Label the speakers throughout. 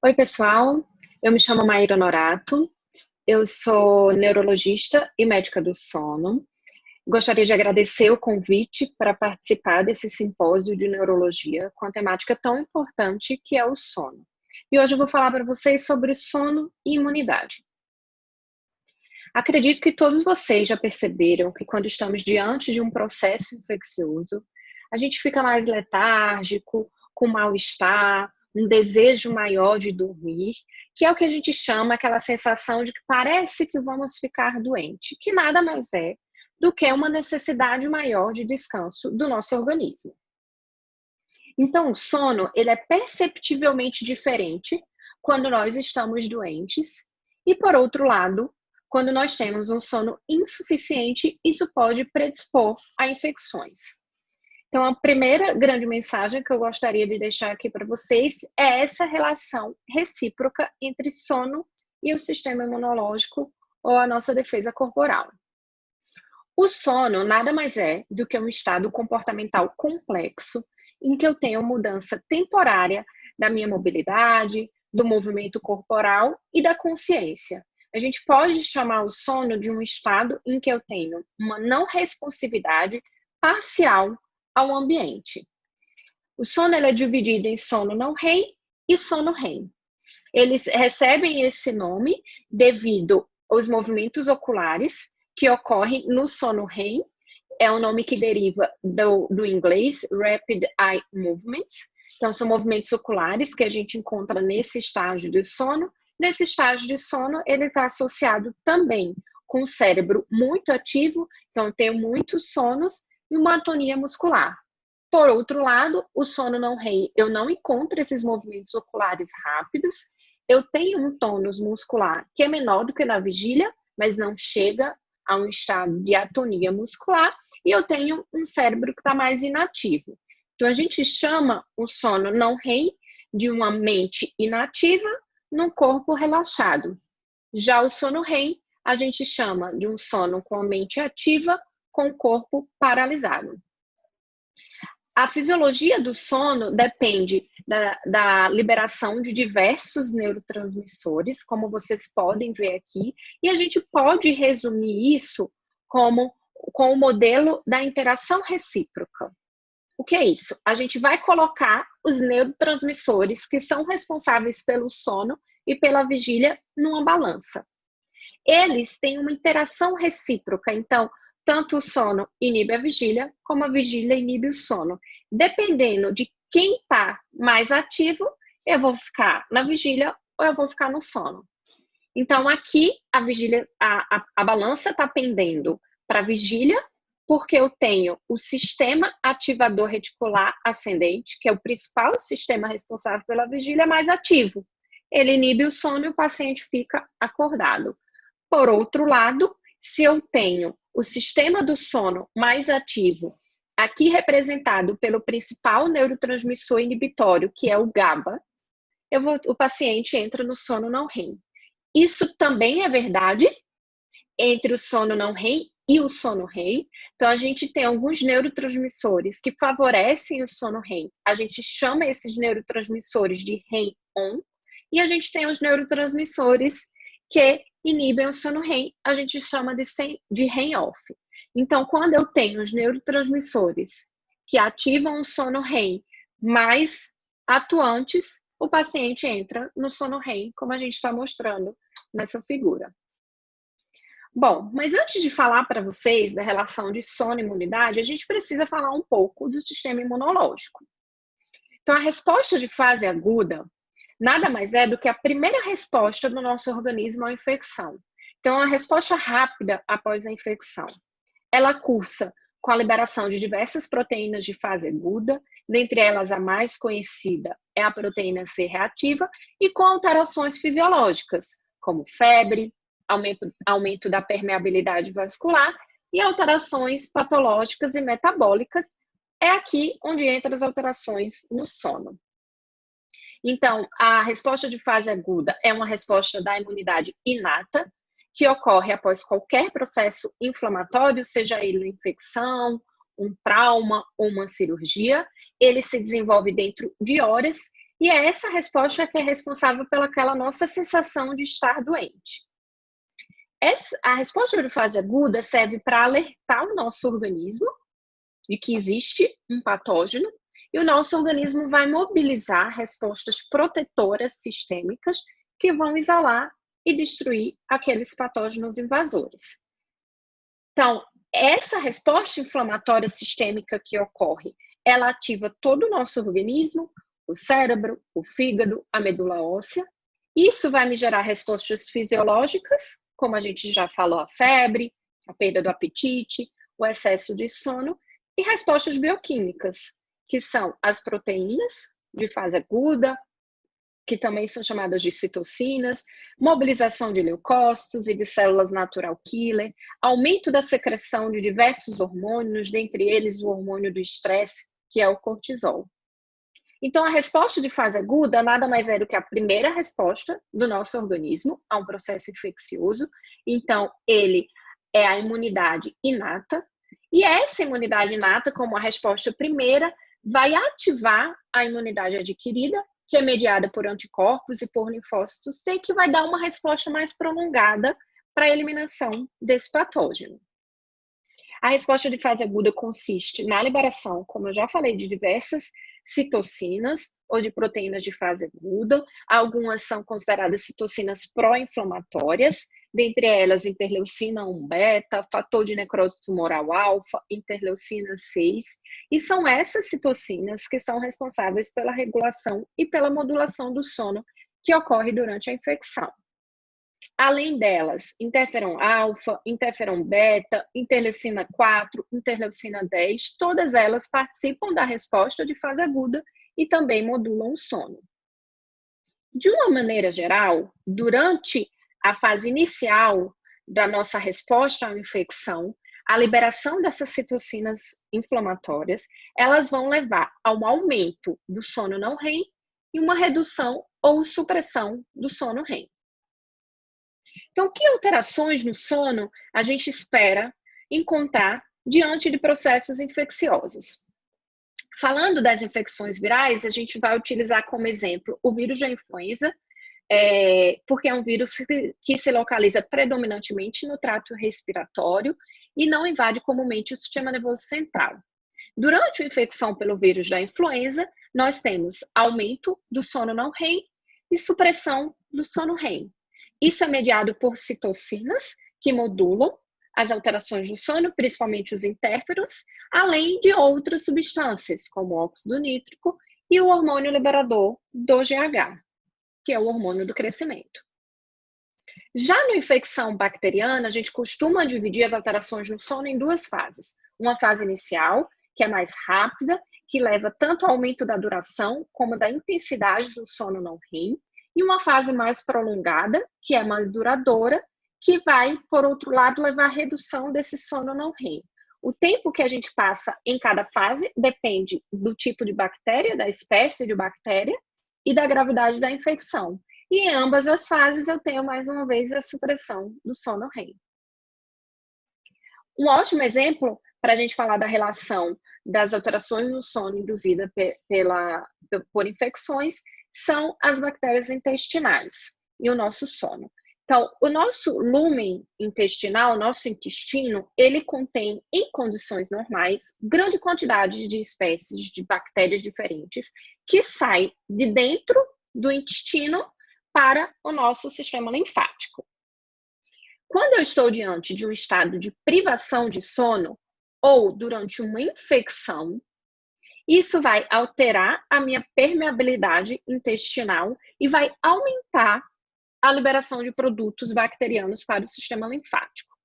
Speaker 1: Oi, pessoal. Eu me chamo Maíra Norato. Eu sou neurologista e médica do sono. Gostaria de agradecer o convite para participar desse simpósio de neurologia com a temática tão importante que é o sono. E hoje eu vou falar para vocês sobre sono e imunidade. Acredito que todos vocês já perceberam que quando estamos diante de um processo infeccioso, a gente fica mais letárgico, com mal-estar, um desejo maior de dormir, que é o que a gente chama aquela sensação de que parece que vamos ficar doente, que nada mais é do que uma necessidade maior de descanso do nosso organismo. Então, o sono, ele é perceptivelmente diferente quando nós estamos doentes e, por outro lado, quando nós temos um sono insuficiente, isso pode predispor a infecções. Então, a primeira grande mensagem que eu gostaria de deixar aqui para vocês é essa relação recíproca entre sono e o sistema imunológico ou a nossa defesa corporal. O sono nada mais é do que um estado comportamental complexo em que eu tenho mudança temporária da minha mobilidade, do movimento corporal e da consciência. A gente pode chamar o sono de um estado em que eu tenho uma não responsividade parcial ao ambiente. O sono é dividido em sono não REM e sono REM. Eles recebem esse nome devido aos movimentos oculares que ocorrem no sono REM. É um nome que deriva do inglês Rapid Eye Movements. Então, são movimentos oculares que a gente encontra nesse estágio de sono. Nesse estágio de sono, ele está associado também com o cérebro muito ativo, então eu tenho muitos sonos e uma atonia muscular. Por outro lado, o sono não REM, eu não encontro esses movimentos oculares rápidos, eu tenho um tônus muscular que é menor do que na vigília, mas não chega a um estado de atonia muscular, e eu tenho um cérebro que está mais inativo. Então, a gente chama o sono não REM de uma mente inativa num corpo relaxado. Já o sono REM, a gente chama de um sono com a mente ativa, com o corpo paralisado. A fisiologia do sono depende da liberação de diversos neurotransmissores, como vocês podem ver aqui, e a gente pode resumir isso com o modelo da interação recíproca. O que é isso? A gente vai colocar os neurotransmissores que são responsáveis pelo sono e pela vigília numa balança. Eles têm uma interação recíproca, então, tanto o sono inibe a vigília, como a vigília inibe o sono. Dependendo de quem está mais ativo, eu vou ficar na vigília ou eu vou ficar no sono. Então, aqui, a vigília, a balança está pendendo para a vigília, porque eu tenho o sistema ativador reticular ascendente, que é o principal sistema responsável pela vigília, mais ativo. Ele inibe o sono e o paciente fica acordado. Por outro lado, se eu tenho o sistema do sono mais ativo, aqui representado pelo principal neurotransmissor inibitório, que é o GABA, o paciente entra no sono não REM. Isso também é verdade entre o sono não REM e o sono REM. Então, a gente tem alguns neurotransmissores que favorecem o sono REM. A gente chama esses neurotransmissores de REM-ON. E a gente tem os neurotransmissores que inibem o sono REM, a gente chama de REM-OFF. Então, quando eu tenho os neurotransmissores que ativam o sono REM mais atuantes, o paciente entra no sono REM, como a gente está mostrando nessa figura. Bom, mas antes de falar para vocês da relação de sono e imunidade, a gente precisa falar um pouco do sistema imunológico. Então, a resposta de fase aguda nada mais é do que a primeira resposta do nosso organismo à infecção. Então, a resposta rápida após a infecção. Ela cursa com a liberação de diversas proteínas de fase aguda, dentre elas a mais conhecida é a proteína C reativa, e com alterações fisiológicas, como febre, aumento da permeabilidade vascular e alterações patológicas e metabólicas. É aqui onde entram as alterações no sono. Então, a resposta de fase aguda é uma resposta da imunidade inata, que ocorre após qualquer processo inflamatório, seja ele uma infecção, um trauma ou uma cirurgia. Ele se desenvolve dentro de horas E é essa resposta que é responsável pelaquela nossa sensação de estar doente. A resposta de fase aguda serve para alertar o nosso organismo de que existe um patógeno e o nosso organismo vai mobilizar respostas protetoras sistêmicas que vão isolar e destruir aqueles patógenos invasores. Então, essa resposta inflamatória sistêmica que ocorre, ela ativa todo o nosso organismo, o cérebro, o fígado, a medula óssea. Isso vai me gerar respostas fisiológicas, como a gente já falou, a febre, a perda do apetite, o excesso de sono, e respostas bioquímicas, que são as proteínas de fase aguda, que também são chamadas de citocinas, mobilização de leucócitos e de células natural killer, aumento da secreção de diversos hormônios, dentre eles o hormônio do estresse, que é o cortisol. Então, a resposta de fase aguda nada mais é do que a primeira resposta do nosso organismo a um processo infeccioso. Então, ele é a imunidade inata, e essa imunidade inata, como a resposta primeira, vai ativar a imunidade adquirida, que é mediada por anticorpos e por linfócitos T, que vai dar uma resposta mais prolongada para a eliminação desse patógeno. A resposta de fase aguda consiste na liberação, como eu já falei, de diversas citocinas ou de proteínas de fase aguda. Algumas são consideradas citocinas pró-inflamatórias, dentre elas interleucina 1 beta, fator de necrose tumoral alfa, interleucina 6, e são essas citocinas que são responsáveis pela regulação e pela modulação do sono que ocorre durante a infecção. Além delas, interferon alfa, interferon beta, interleucina 4, interleucina 10, todas elas participam da resposta de fase aguda e também modulam o sono. De uma maneira geral, durante a fase inicial da nossa resposta à infecção, a liberação dessas citocinas inflamatórias, elas vão levar a um aumento do sono não REM e uma redução ou supressão do sono REM. Então, que alterações no sono a gente espera encontrar diante de processos infecciosos? Falando das infecções virais, a gente vai utilizar como exemplo o vírus da influenza, porque é um vírus que se localiza predominantemente no trato respiratório e não invade comumente o sistema nervoso central. Durante a infecção pelo vírus da influenza, nós temos aumento do sono não REM e supressão do sono REM. Isso é mediado por citocinas, que modulam as alterações do sono, principalmente os intérferons, além de outras substâncias, como o óxido nítrico e o hormônio liberador do GH, que é o hormônio do crescimento. Já na infecção bacteriana, a gente costuma dividir as alterações no sono em duas fases. Uma fase inicial, que é mais rápida, que leva tanto ao aumento da duração como da intensidade do sono não REM, e uma fase mais prolongada, que é mais duradoura, que vai, por outro lado, levar à redução desse sono não REM. O tempo que a gente passa em cada fase depende do tipo de bactéria, da espécie de bactéria e da gravidade da infecção. E em ambas as fases eu tenho, mais uma vez, a supressão do sono REM. Um ótimo exemplo para a gente falar da relação das alterações no sono induzida por infecções são as bactérias intestinais e o nosso sono. Então, o nosso lúmen intestinal, o nosso intestino, ele contém, em condições normais, grande quantidade de espécies de bactérias diferentes que saem de dentro do intestino para o nosso sistema linfático. Quando eu estou diante de um estado de privação de sono ou durante uma infecção, isso vai alterar a minha permeabilidade intestinal e vai aumentar a liberação de produtos bacterianos para o sistema linfático.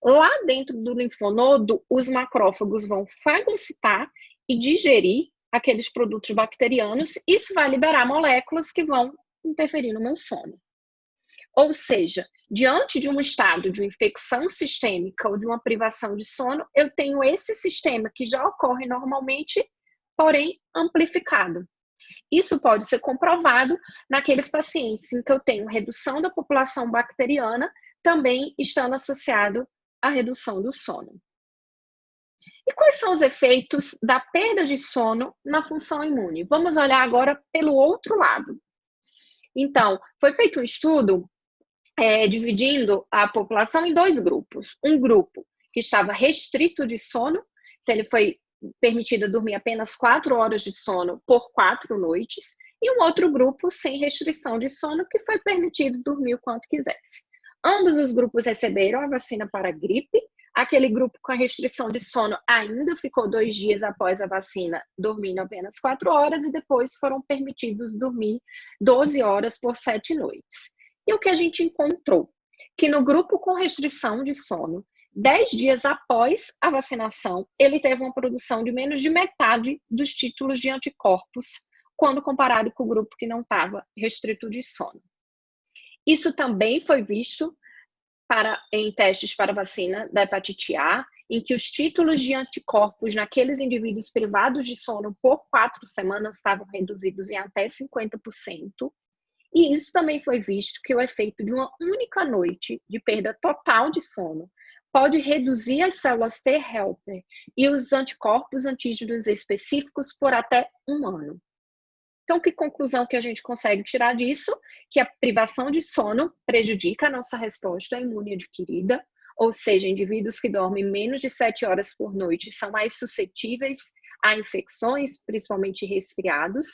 Speaker 1: Lá dentro do linfonodo, os macrófagos vão fagocitar e digerir aqueles produtos bacterianos. Isso vai liberar moléculas que vão interferir no meu sono. Ou seja, diante de um estado de infecção sistêmica ou de uma privação de sono, eu tenho esse sistema que já ocorre normalmente, porém amplificado. Isso pode ser comprovado naqueles pacientes em que eu tenho redução da população bacteriana, também estando associado à redução do sono. E quais são os efeitos da perda de sono na função imune? Vamos olhar agora pelo outro lado. Então, foi feito um estudo dividindo a população em dois grupos. Um grupo que estava restrito de sono, então ele foi permitido dormir apenas 4 horas de sono por 4 noites, e um outro grupo sem restrição de sono, que foi permitido dormir o quanto quisesse. Ambos os grupos receberam a vacina para a gripe. Aquele grupo com a restrição de sono ainda ficou 2 dias após a vacina dormindo apenas 4 horas, e depois foram permitidos dormir 12 horas por 7 noites. E o que a gente encontrou? Que no grupo com restrição de sono, 10 dias após a vacinação, ele teve uma produção de menos de metade dos títulos de anticorpos, quando comparado com o grupo que não estava restrito de sono. Isso também foi visto em testes para vacina da hepatite A, em que os títulos de anticorpos naqueles indivíduos privados de sono por 4 semanas estavam reduzidos em até 50%. E isso também foi visto que o efeito de uma única noite de perda total de sono pode reduzir as células T helper e os anticorpos antígenos específicos por até 1 ano. Então, que conclusão que a gente consegue tirar disso? Que a privação de sono prejudica a nossa resposta imune adquirida, ou seja, indivíduos que dormem menos de 7 horas por noite são mais suscetíveis a infecções, principalmente resfriados.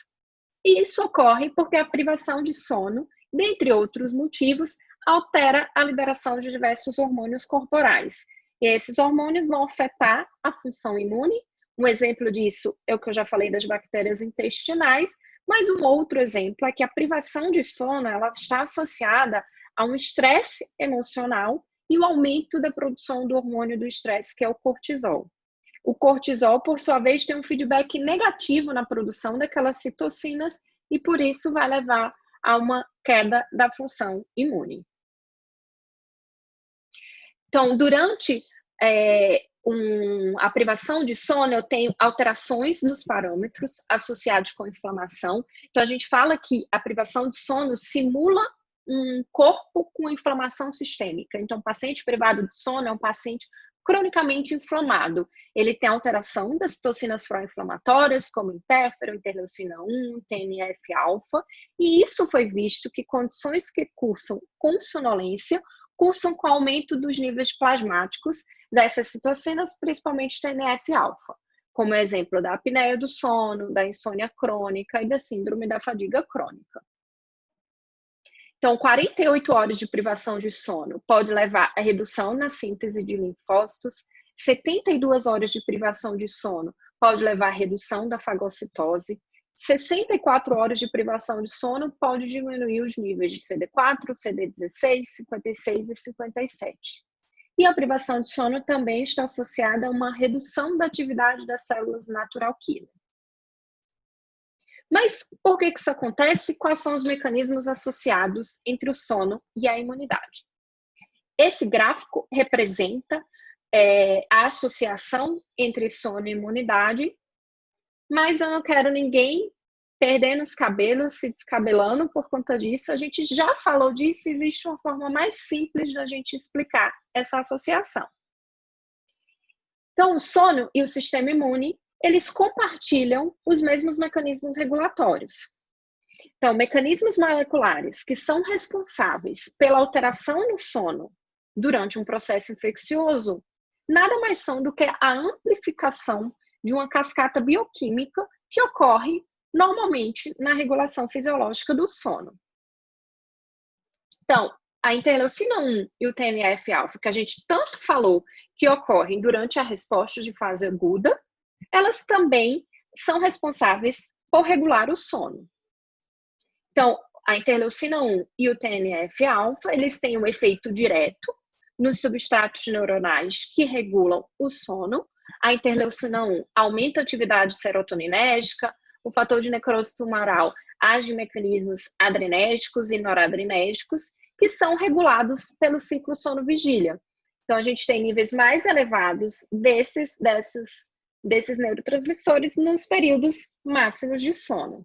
Speaker 1: E isso ocorre porque a privação de sono, dentre outros motivos, altera a liberação de diversos hormônios corporais. E esses hormônios vão afetar a função imune. Um exemplo disso é o que eu já falei das bactérias intestinais, mas um outro exemplo é que a privação de sono ela está associada a um estresse emocional e o aumento da produção do hormônio do estresse, que é o cortisol. O cortisol, por sua vez, tem um feedback negativo na produção daquelas citocinas e, por isso, vai levar a uma queda da função imune. Então, durante a privação de sono, eu tenho alterações nos parâmetros associados com inflamação. Então, a gente fala que a privação de sono simula um corpo com inflamação sistêmica. Então, o paciente privado de sono é um paciente cronicamente inflamado. Ele tem alteração das citocinas pró-inflamatórias, como interferon, interleucina-1, TNF-alfa, e isso foi visto que condições que cursam com sonolência cursam com aumento dos níveis plasmáticos dessas citocinas, principalmente TNF-alfa, como exemplo da apneia do sono, da insônia crônica e da síndrome da fadiga crônica. Então, 48 horas de privação de sono pode levar à redução na síntese de linfócitos, 72 horas de privação de sono pode levar à redução da fagocitose, 64 horas de privação de sono pode diminuir os níveis de CD4, CD16, 56 e 57. E a privação de sono também está associada a uma redução da atividade das células natural killer. Mas por que isso acontece? Quais são os mecanismos associados entre o sono e a imunidade? Esse gráfico representa a associação entre sono e imunidade, mas eu não quero ninguém perdendo os cabelos, se descabelando por conta disso. A gente já falou disso, existe uma forma mais simples da gente explicar essa associação. Então, o sono e o sistema imune, eles compartilham os mesmos mecanismos regulatórios. Então, mecanismos moleculares que são responsáveis pela alteração no sono durante um processo infeccioso, nada mais são do que a amplificação de uma cascata bioquímica que ocorre normalmente na regulação fisiológica do sono. Então, a interleucina-1 e o TNF-alfa, que a gente tanto falou que ocorrem durante a resposta de fase aguda, elas também são responsáveis por regular o sono. Então, a interleucina-1 e o TNF-alfa, eles têm um efeito direto nos substratos neuronais que regulam o sono. A interleucina-1 aumenta a atividade serotoninérgica, o fator de necrose tumoral age em mecanismos adrenérgicos e noradrenérgicos, que são regulados pelo ciclo sono-vigília. Então, a gente tem níveis mais elevados desses neurotransmissores nos períodos máximos de sono.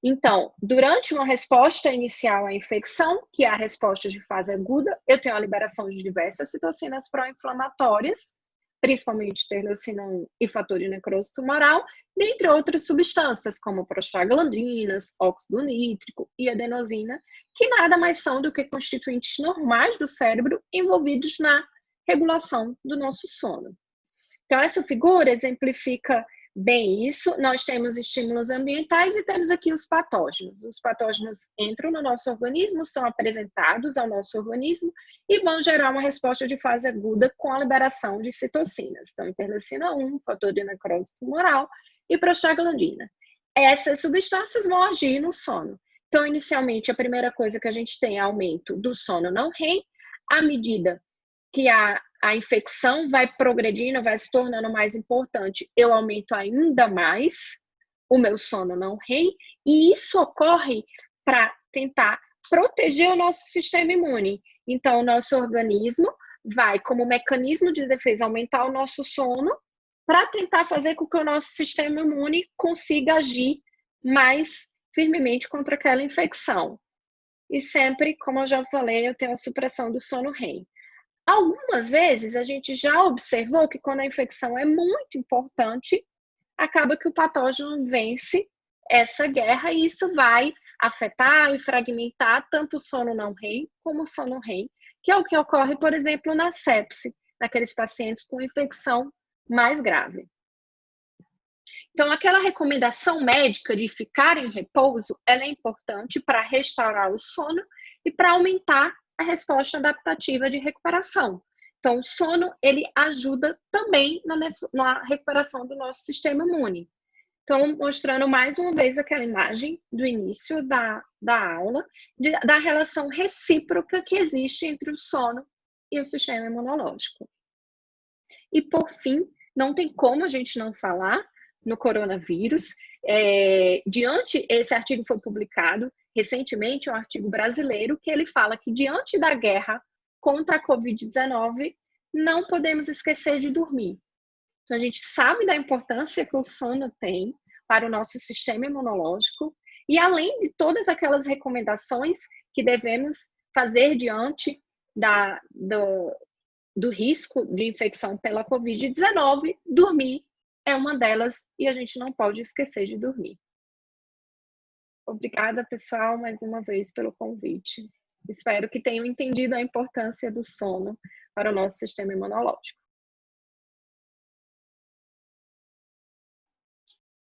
Speaker 1: Então, durante uma resposta inicial à infecção, que é a resposta de fase aguda, eu tenho a liberação de diversas citocinas pró-inflamatórias principalmente interleucina 1 e fator de necrose tumoral, dentre outras substâncias, como prostaglandinas, óxido nítrico e adenosina, que nada mais são do que constituintes normais do cérebro envolvidos na regulação do nosso sono. Então, essa figura exemplifica bem isso. Nós temos estímulos ambientais e temos aqui os patógenos. Os patógenos entram no nosso organismo, são apresentados ao nosso organismo e vão gerar uma resposta de fase aguda com a liberação de citocinas. Então, interleucina 1, fator de necrose tumoral e prostaglandina. Essas substâncias vão agir no sono. Então, inicialmente, a primeira coisa que a gente tem é aumento do sono não REM, à medida que a infecção vai progredindo, vai se tornando mais importante, eu aumento ainda mais o meu sono não REM, e isso ocorre para tentar proteger o nosso sistema imune. Então, o nosso organismo vai, como mecanismo de defesa, aumentar o nosso sono para tentar fazer com que o nosso sistema imune consiga agir mais firmemente contra aquela infecção. E sempre, como eu já falei, eu tenho a supressão do sono REM. Algumas vezes a gente já observou que quando a infecção é muito importante, acaba que o patógeno vence essa guerra e isso vai afetar e fragmentar tanto o sono não REM como o sono REM, que é o que ocorre, por exemplo, na sepse, naqueles pacientes com infecção mais grave. Então, aquela recomendação médica de ficar em repouso, ela é importante para restaurar o sono e para aumentar a resposta adaptativa de recuperação. Então, o sono, ele ajuda também na recuperação do nosso sistema imune. Então, mostrando mais uma vez aquela imagem do início da aula, da relação recíproca que existe entre o sono e o sistema imunológico. E, por fim, não tem como a gente não falar no coronavírus. Esse artigo foi publicado recentemente, um artigo brasileiro, que ele fala que diante da guerra contra a Covid-19, não podemos esquecer de dormir. Então, a gente sabe da importância que o sono tem para o nosso sistema imunológico e além de todas aquelas recomendações que devemos fazer diante do risco de infecção pela Covid-19, dormir é uma delas e a gente não pode esquecer de dormir. Obrigada, pessoal, mais uma vez pelo convite. Espero que tenham entendido a importância do sono para o nosso sistema imunológico.